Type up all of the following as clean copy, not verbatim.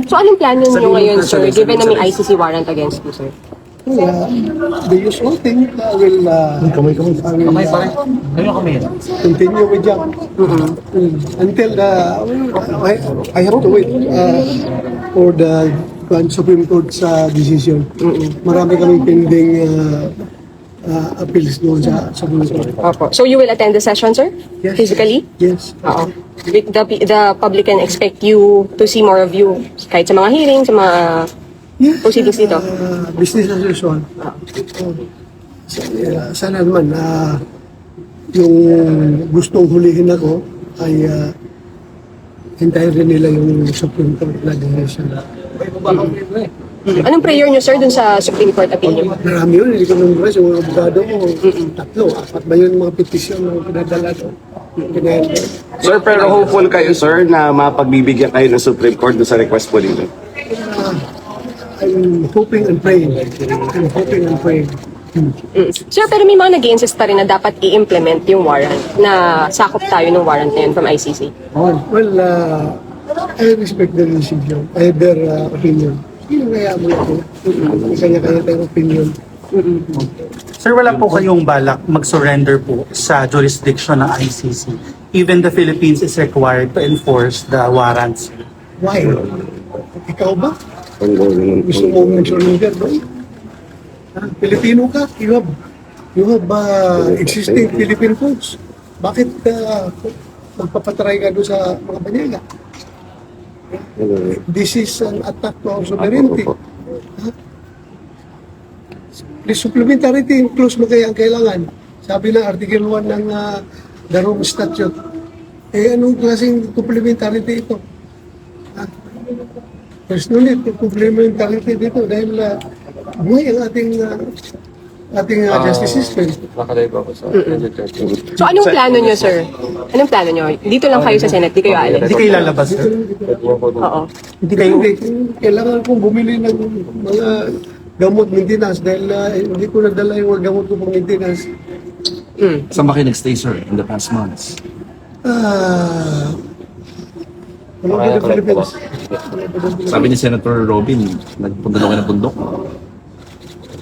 So anong plano niyo ngayon, sir, given na may ICC warrant against you, sir? Well, the usual thing, I will continue with job until I have to wait for the Supreme Court's decision. Marami kaming pending appeals doon sa Supreme Court. So you will attend the session, sir? Yes. Physically? Yes. Oo. The public can expect you to see more of you kahit sa mga hearings, sa mga proceedings dito. Business as usual. Sana naman yung gustong hulihin ako ay hintayin rin nila yung Supreme Court na decision. Anong prayer niyo, sir, dun sa Supreme Court opinion? Marami yun, hindi ko numbers. Yung mga abogado ko, 3, 4 ba yun mga petisyon na pinadala ko. Sir, pero hopeful kayo, sir, na mapagbibigyan kayo ng Supreme Court sa request po ninyo? I'm hoping and praying. I'm hoping and praying. Sir, pero may mga nag-insist pa rin na dapat i-implement yung warrant, na sakop tayo ng warrant na yun from ICC. Well, I respect their decision. I have their opinion. Sino kaya mo ako? May kanya-kanya tayong opinion. Sir, wala po kayong balak mag-surrender po sa jurisdiction ng ICC. Even the Philippines is required to enforce the warrants. Why? Ikaw ba? Gusto mo mag-surrender ba? Pilipino ka? You have existing Philippine codes. Bakit magpapatry ka doon sa mga banyaga? This is an attack to our sovereignty. Please, supplementarity clause mo kaya ang kailangan. Sabi ng Article 1 ng the Rome Statute. Anong klaseng complementarity ito? There's no need to complementarity dito dahil buhay ang ating justice system. So anong plano niyo, sir? Anong plano niyo? Dito lang kayo sa Senate, di kayo aalis? Hindi kayo lalabas, sir? Oo. Hindi kayo... Kailangan kong bumili ng mga gamot maintenance dahil hindi ko nadala yung mga gamot ko pang maintenance. Saan ba kayo nag-stay, sir, in the past months? Ano ba yung Philippines? Sabi ni Senator Robin, nagpunta daw kayo ng bundok.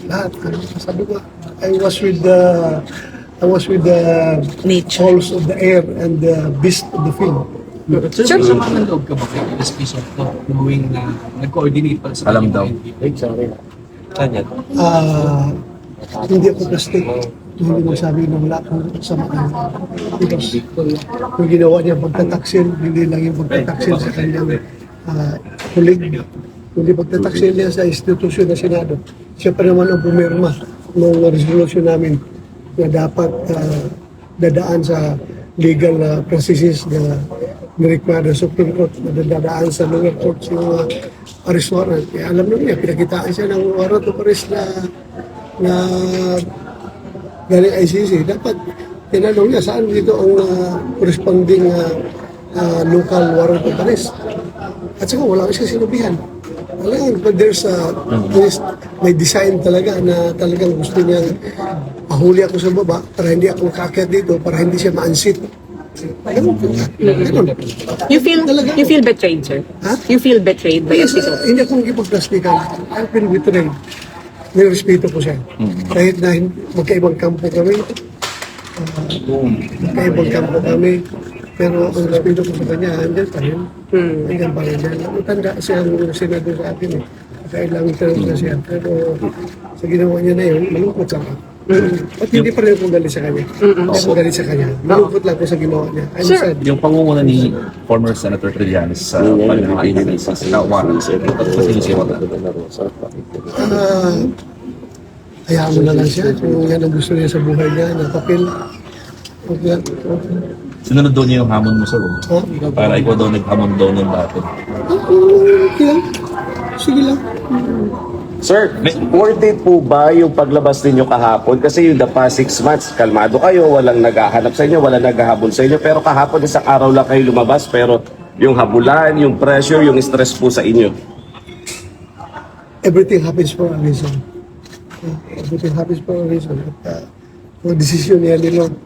Lahat. Sabi ko, I was with the Nature. pulse of the air and the beast of the field. Sir, sama ng loob ka ba kayo in the space of knowing na nag-coordinate pala sa Alam daw. Hindi ako plastic. Hindi mo sabi na wala akong samaan. Because yung ginawa niya pagtataksil, hindi lang yung pagtataksil sa kanyang kulig. Kundi pagtataksil niya sa institusyon na Senado. Siya pa naman ang pumirma ng resolution namin na dapat dadaan sa legal processes na nirequire ng Supreme Court na dadaan sa lower courts yung arrest warrant. Kaya alam naman niya, pinakitaan siya ng warrant of arrest na galing ICC. Dapat tinanong niya saan dito ang corresponding local warrant of arrest. At saka wala siya sinabihan. But there's may design talaga na talagang gusto niyang ahuli ako sa baba para hindi ako kaakyat dito, para hindi siya ma-unseat. You feel betrayed, sir? Huh? You feel betrayed by Yes, SPC? hindi ako magkipagplastikan. I've been betrayed. May respeto ko siya. Kahit na magkaibang kampo kami, pero ang respeto ko sa kanya, andyan pa rin. Andyan pa rin yan. Matanda siya ang senado sa akin eh. Kailangan tanong na siya. Pero sa ginawa niya na yun, malungkot lang ako. At hindi pa rin ako galit sa kanya. Hindi ako galit sa kanya. Malungkot lang ako sa ginawa niya. I'm Sir, sad. Yung pangunguna ni former Senator Trillanes sa pananakainan na warrants, masinisiwa na. Hayaan mo na lang siya. Kung yan ang gusto niya sa buhay niya, na papel. Okay. Sinunod daw niya yung hamon mo, sir. Para ikaw daw naghamon daw ng dati. Okay lang. Sige lang. Sir, worth it po ba yung paglabas ninyo kahapon? Kasi yung the past 6 months, kalmado kayo, walang naghahanap sa inyo, walang naghahabol sa inyo. Pero kahapon, isang araw lang kayo lumabas, pero yung habulan, yung pressure, yung stress po sa inyo. Everything happens for a reason. Everything happens for a reason. At mga desisyon niya ni Lord.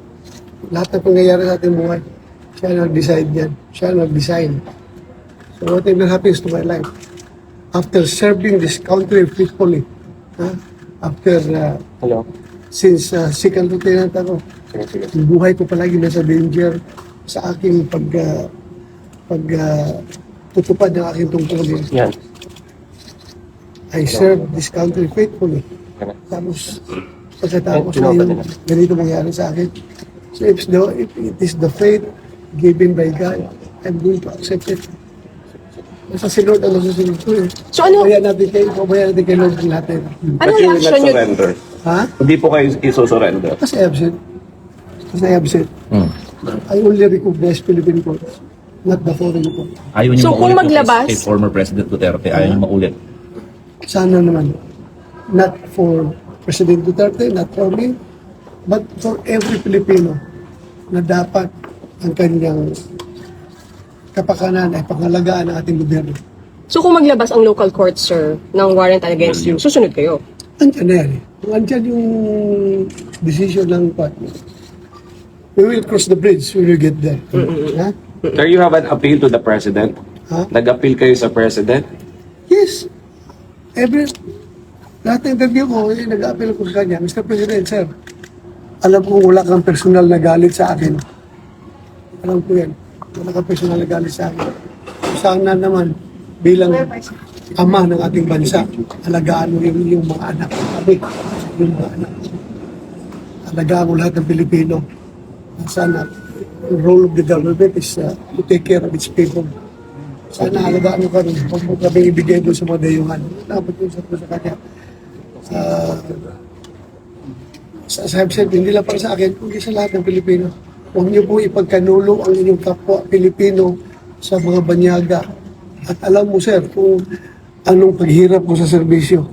Lahat ng pangyayari sa ating buhay, siya nag-decide yan. Siya nag-design. So whatever happens to my life, after serving this country faithfully, after, since second lieutenant ako, yung buhay ko palagi nasa danger sa aking tutupad ng aking tungkulin. Yan. I serve this country faithfully. Tapos, pagkatapos na yung ganito mangyari sa akin. So if it is the fate given by God, I'm going to accept it. Nasa si Lord ang nasusunod ko eh. So ano, Bayan natin kay Lord ang lahat. ano Ba't yung reaction nyo? nag-surrender? Ha? Hindi po kayo isusurrender. Kasi absent. I only recognize Philippine courts, not the foreign court. Ayaw niyo So, kung maulit maglabas- kay former President Duterte, ayaw niyo maulit. Sana naman. Not for President Duterte, not for me, but for every Filipino na dapat ang kanyang kapakanan ay pangalagaan ng ating gobyerno. So kung maglabas ang local court, sir, ng warrant against you, susunod kayo? Andyan na yan eh. Kung andyan yung decision ng court, we will cross the bridge when we get there. Ha? Sir, you have an appeal to the President? Ha? Nag-appeal kayo sa President? Yes. Lahat ng interview ko, nag-appeal ko sa kanya, Mr. President, sir, alam ko wala kang personal na galit sa akin. Alam ko yan. Wala kang personal na galit sa akin. Sana naman, bilang ama ng ating bansa, alagaan mo yung mga anak. Kami, yung mga anak. Alagaan mo lahat ng Pilipino. Sana, the role of the government is to take care of its people. Sana alagaan mo kami. Huwag mo kami ibigay doon sa mga dayuhan. Dapat yun sa kanya. Sa sabi, hindi lang para sa akin, kundi sa lahat ng Pilipino. Huwag niyo po ipagkanulo ang inyong kapwa Pilipino sa mga banyaga. At alam mo, sir, kung anong paghirap ko sa serbisyo.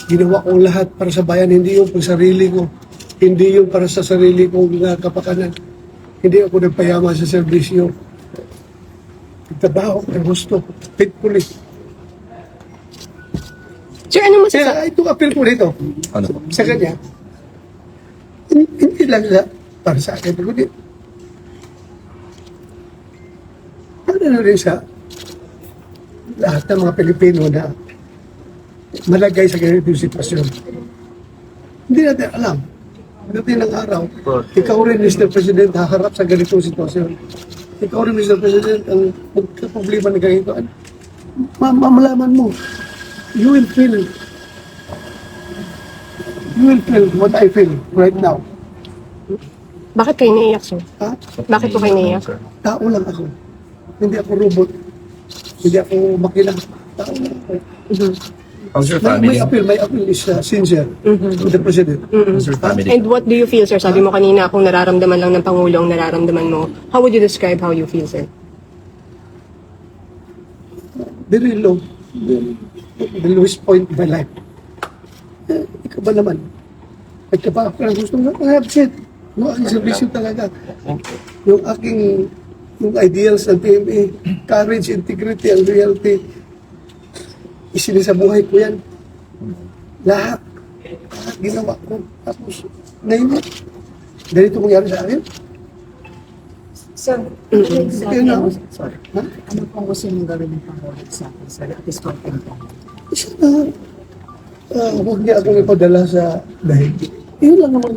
Ginawa kong lahat para sa bayan, hindi yung pang sarili ko. Hindi yung para sa sarili kong kapakanan. Hindi ako nagpayaman sa serbisyo. Nagtrabaho ng gusto, faithfully. Sir, ano masasabi? Kaya itong appeal ko dito, Ano? sa kanya, hindi lang para sa akin, kundi para na rin sa lahat ng mga Pilipino na malagay sa ganitong sitwasyon. Hindi natin alam. Pagdating ng araw, ikaw rin, Mr. President, haharap sa ganitong sitwasyon. Ikaw rin, Mr. President, ang magkaproblema na ganito. Mamalaman mo, you will feel what I feel right now. Bakit kayo naiyak, sir? Ha? Bakit po kayo naiyak? Tao lang ako. Hindi ako robot. Hindi ako makina. Tao lang ako. How's your My family? appeal is sincere to the President. How's your family? And what do you feel, sir? Sabi mo kanina, kung nararamdaman lang ng Pangulo ang nararamdaman mo, how would you describe how you feel, sir? Very low. The lowest point of my life. Ikaw ba naman? Nagkapa ako ng gusto nga, absent. Yung aking servisyo talaga. Yung ideals ng PMA, courage, integrity, and loyalty, isinisabuhay ko yan. Lahat ginawa ko. Tapos, ngayon, ganito mangyari sa akin. Sir, Kaya na, sorry. ha? Ano pong gusto niyong gawin ng Pangulo sa atin, sir, at this point in time? Sana, huwag niya akong ipadala sa dahil. Yun lang naman.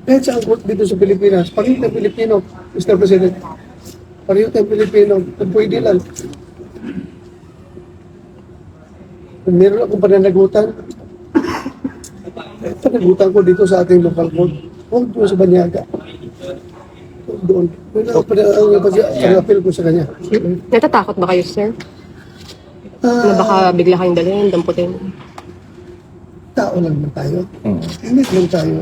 Kahit sa court dito sa Pilipinas, pareho tayong Pilipino, Mr. President. Pareho tayong Pilipino, kung pwede lang. Kung meron akong pananagutan, panagutan ko dito sa ating local court. Huwag doon sa Banyaga. Huwag doon. Yun ang pag-appeal ko sa kanya. Natatakot ba kayo, sir? Na baka bigla kayong dalhin, damputin? Tao lang naman tayo. Hindi lang tayo.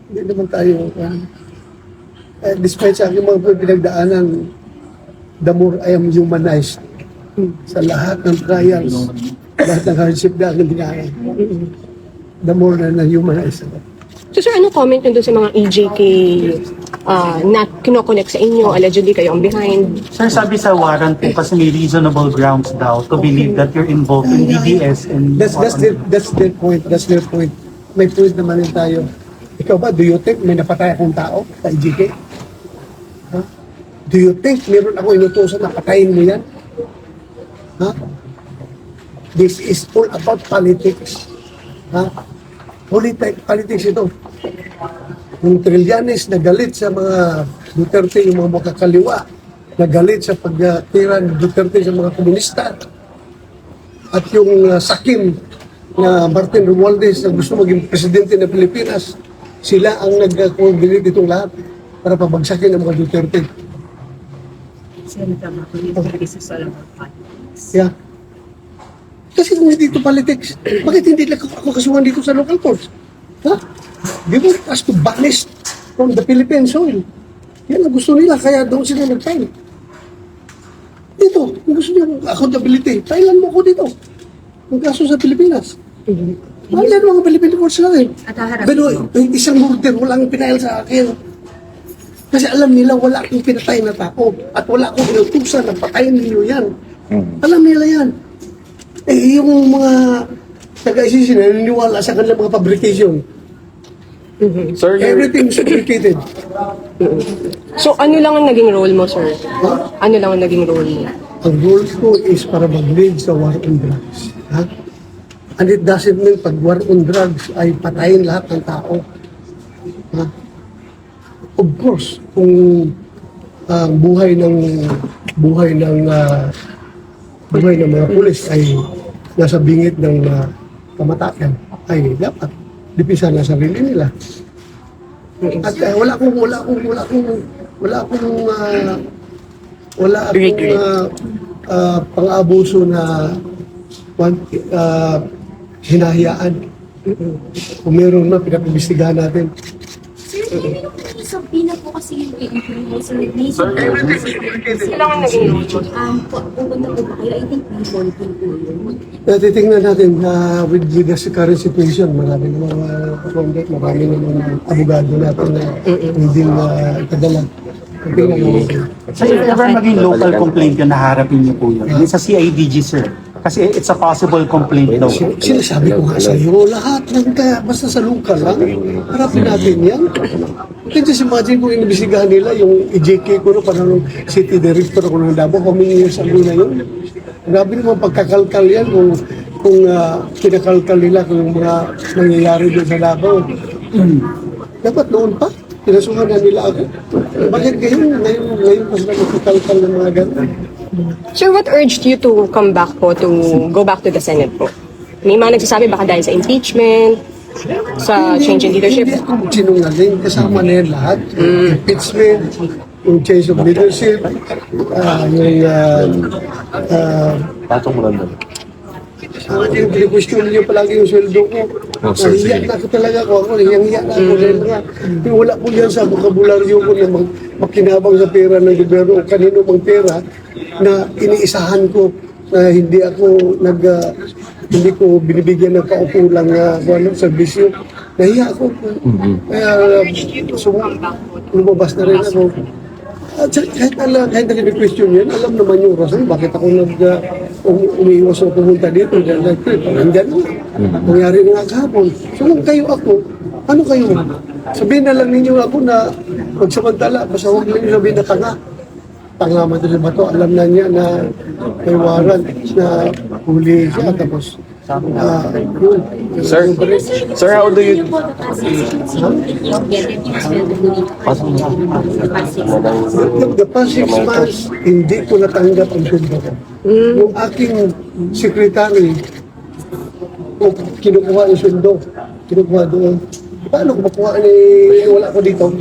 Hindi naman tayo. Despite sa aking mga pinagdaanan, the more I am humanized sa lahat ng trials, lahat ng hardship na aking dinaanan, the more na na-humanize ako. So, sir, ano comment nyo doon sa mga EJK na kinokonek sa inyo? Allegedly kayo ang behind. Sir, sabi sa warrant po kasi may reasonable grounds daw to believe that you're involved in DDS and That's their point. That's their point. May point naman rin tayo. Ikaw ba, do you think may napatay akong tao sa IGK? Ha? Do you think meron ako inutusan na patayin mo yan? Ha? This is all about politics. Ha? Politics ito. Yung Trillanes na galit sa mga Duterte, yung mga makakaliwa, na galit sa pagtira ng Duterte sa mga komunista. At yung Sakim na Martin Romualdez na gusto maging presidente ng Pilipinas, sila ang nag-coordinate itong lahat para pabagsakin ang mga Duterte. Senator Marcolita, this is all about politics. Yeah. Kasi kung hindi ito politics, bakit hindi lang ako kasuhan dito sa local courts? Ha? They want us to banish from the Philippine soil. Yan ang gusto nila, kaya doon sila nag-file. Dito, kung gusto niyo accountability, filean mo ako dito. Ang kaso sa Pilipinas. Filean mo ang Philippine courts natin. At haharapin Pero mo. yung isang murder, walang pinail sa akin. Kasi alam nila wala akong pinatay na tao at wala akong inutusan na patayin ninyo yan. Alam nila yan. Eh, yung mga taga-ICC na naniniwala sa kanilang mga fabrication, Sir, everything is fabricated. So, ano lang ang naging role mo, sir? Ano lang ang naging role mo? Ang goal ko is para mag-lead sa war on drugs. Ha? And it doesn't mean pag war on drugs ay patayin lahat ng tao. Ha? Of course, kung ang buhay ng mga pulis ay nasa bingit ng kamatayan, ay dapat dipisan na sarili nila. At wala akong pang-abuso na hinahayaan. Kung meron na, pinapibistigahan natin. Sa pina po kasi yung i-improve sa nation. Kailangan naging role mo. Pupunta po ba kayo? I think people po yun. Titingnan natin with the current situation, marami ng mga conduct, marami ng mga abogado natin na hindi na ikadala. Titingnan natin. So if ever maging local complaint yun, naharapin niyo po yun. Sa CIDG, sir. Kasi it's a possible complaint daw. Sinasabi ko nga sa iyo, lahat ng basta sa local lang, harapin natin yan. Can just imagine kung inibisigahan nila yung EJK ko no, parang city director ko ng Davao, how many years ago na yun? Grabe naman pagkakalkal yan kung kinakalkal nila kung yung mga nangyayari doon sa Davao. Dapat noon pa, pinasuhan na nila ako. Bakit ngayon pa sila nagkakalkal ng mga ganun? Sir, what urged you to come back po, to go back to the Senate po? May mga nagsasabi baka dahil sa impeachment, sa change in leadership. Hindi ako sinungaling, kasama na yan lahat. Impeachment, yung change of leadership, yung question niyo palagi yung sweldo ko. Nahiya na ako talaga ako hiyang-hiya na ako. Dahil nga, wala po yan sa bokabularyo ko na makinabang sa pera ng gobyerno o kanino mang pera na iniisahan ko na hindi hindi ko binibigyan ng kaukulang serbisyo. Nahiya ako. Kaya lumabas na rin ako. At kahit nag-question yan, alam naman yung rason bakit ako umiiwas o pumunta dito. Nandyan na. Nangyari na nga kahapon. So kung kayo ako, ano kayo? Sabihin na lang ninyo ako na magsamantala, basta huwag lang sabihin na tanga. Tanga man ito ba ito? Alam na niya na may warrant na huli siya. Tapos, yun. Sir, how do you... The past 6 months, hindi ko natanggap ang sundo ko. Yung aking secretary, kinukuha yung sundo. Kinukuha doon. Paano ko makuha wala ko dito?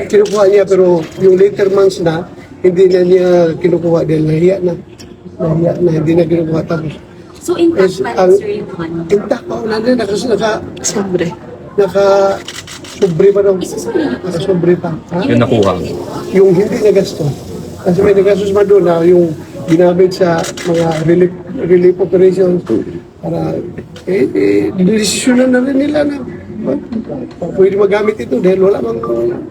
Kinukuha niya pero yung later months na, hindi na niya kinukuha dahil nahiya na. Hindi na kinukuha tapos. So intact pa rin, sir, yung money? Intact pa ako naka-sobre pa daw. Naka-sobre pa. Ha? Yung nakuha. Yung hindi nagastos. Kasi may nagastos man doon na yung ginamit sa mga relief operations para desisyonan na rin nila na pwede magamit ito dahil wala mang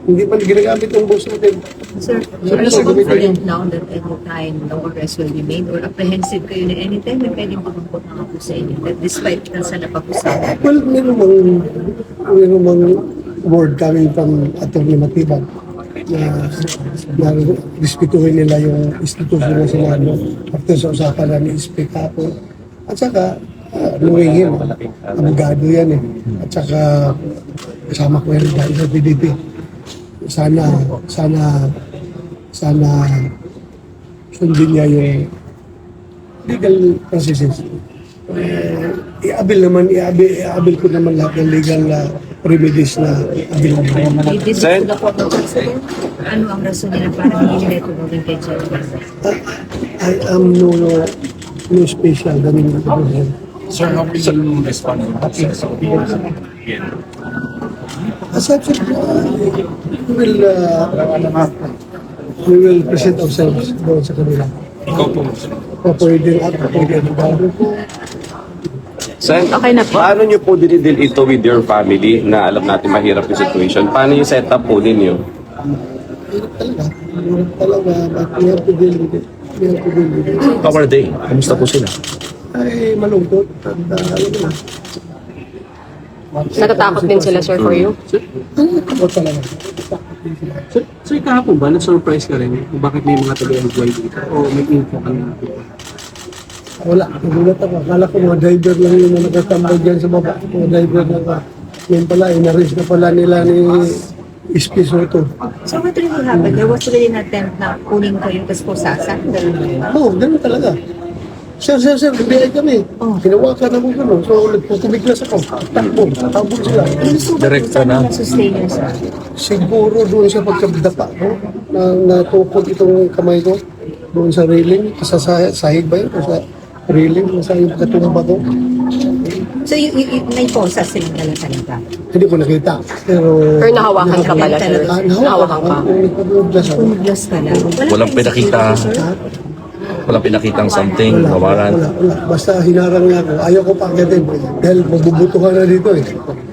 hindi man ginagamit yung boss natin. Sir, are you confident now that anytime no arrest will be made or apprehensive kayo na anytime may pwedeng pagbumpot ng ako sa inyo that despite na sa napag-usapan? Well, meron mang word coming from Atty. Matibag na respetuhin nila yung institusyon ng Senado after sa usapan na ni-speak ako. At saka, knowing him, abogado yan eh. At saka, kasama ko yan dahil sa PDP. Sana sundin niya yung legal processes. Iabil ko naman lahat ng legal remedies na abil mo. District na po ng President, ano ang rason nila para hindi nila tumulong kay Jerry? I am no special ganun na. Sir, how will you respond to that? As such, we will present ourselves doon sa kanila. Ikaw po. Pwede abogado ko. Sen, paano nyo po dinidil ito with your family na alam natin mahirap yung situation? Paano yung setup po ninyo? Hirap talaga. But we have to deal with it. How are they? Kamusta po sila? Ay, malungkot. At ano na. Natatakot din sila, sir, for you? Ako talaga. Sir, kahapon ba, na-surprise ka rin kung bakit may mga taga-employ dito? O may info ka na? Wala. Nagulat ako. Akala ko mga driver lang yung mga nakatambay dyan sa baba. Mga driver lang ka. Ngayon pala, inaris na pala nila ni SP Soto. So what really happened? There was really an attempt na kunin kayo tapos pusasan? Ganun ba yun? Oo, ganun talaga. Sir, bibigay kami. Hinawakan ako gano'n. So, tumiglas ako. Takbo, habol sila. Direkta na. Sustain yourself. Siguro doon sa pagkabdapa ko, na natukod itong kamay ko, doon sa railing, sa sahig ba yun? O sa railing, nasa yung katumba ko. So may posa silang dala talaga? Hindi ko nakita. Pero Or nahawakan ka pala, sir? Nahawakan ka. Tumiglas ako. Tumiglas ka lang. Walang pinakita. Walang pinakitang something, kawaran. Wala. Basta hinarang niya ako. Ayaw ko pakitin. Dahil mabubutuhan na dito eh.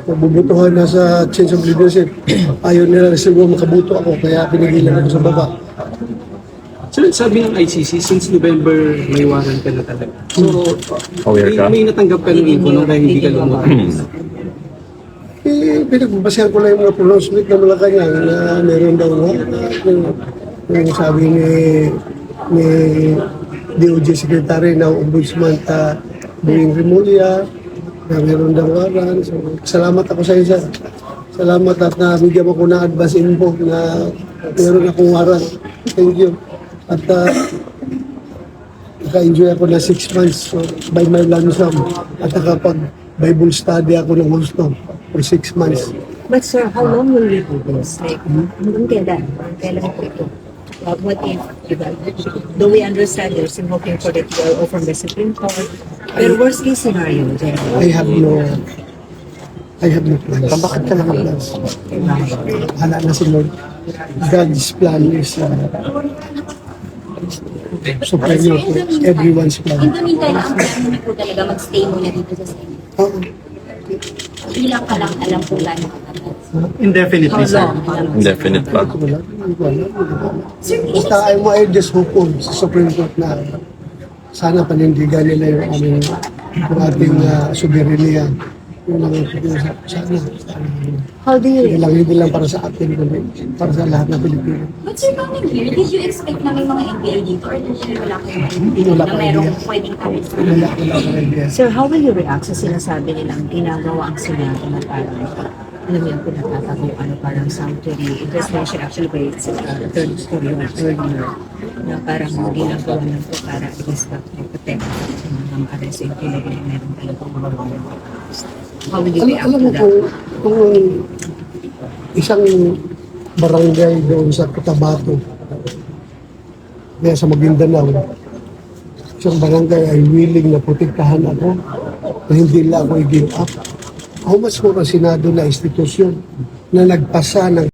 Mabubutuhan na sa change of leadership. Ayaw nila na siguro makabuto ako. Kaya pinigilan ako sa baba. Sir, sabi ng ICC, since November, may warrant ka na talaga. So, Aware ka? may natanggap ka ng info nung dahil hindi ka lumutang. Pinagbabasehan ko lang yung mga pronouncement na Malacanang na meron daw yung sabi ni DOJ Secretary na Ombudsman Boeing Remulla na meron daw waran. So, salamat ako sa isa. Salamat at nabigyan ako ng advance info na meron akong waran. Thank you. At naka-enjoy ako na 6 months so, by my lump sum. At nakapag-Bible study ako ng gusto for 6 months. But sir, how long will you do this? Like, hanggang kailan? Kailan po ito? What if, diba? Though we understand you're still hoping for the TRO from the Supreme Court, pero worst case scenario, General. I have no plans. Bakit ka naman plans? Hala na si Lord. God's plan is superior to everyone's plan. In the meantime, ang plan mo na po talaga mag-stay muna dito sa Senate. Oo. Ilang ka lang alam po lang. Indefinitely, sir. Indefinite pa. Wala. Sir, Basta I just hope po sa Supreme Court na sana panindigan nila yung ating soberanya. Yun lang ang pag-uusap. Sana. How do you Hindi lang para sa atin, kundi para sa lahat ng Pilipino. but sir, coming here, did you expect na may mga NPA dito or wala kayong NPA Wala na pa merong idea. pwedeng tawid sa Wala ka idea. Sir, how will you react sa sinasabi nilang ginagawa ang Senado na parang, alam mo yung pinatataguan, parang sanctuary, it was mentioned actually by third story or earlier, na parang ginagawa lang po para i-stop or protect yung mga ma-arrest yung pinag na meron talagang mga warrants. How will you react Alam to mo that? kung isang barangay doon sa Cotabato, kaya sa Maguindanao, isang barangay ay willing na protektahan ako na hindi lang ako i-give up. How much more ang Senado na institusyon na nagpasa ng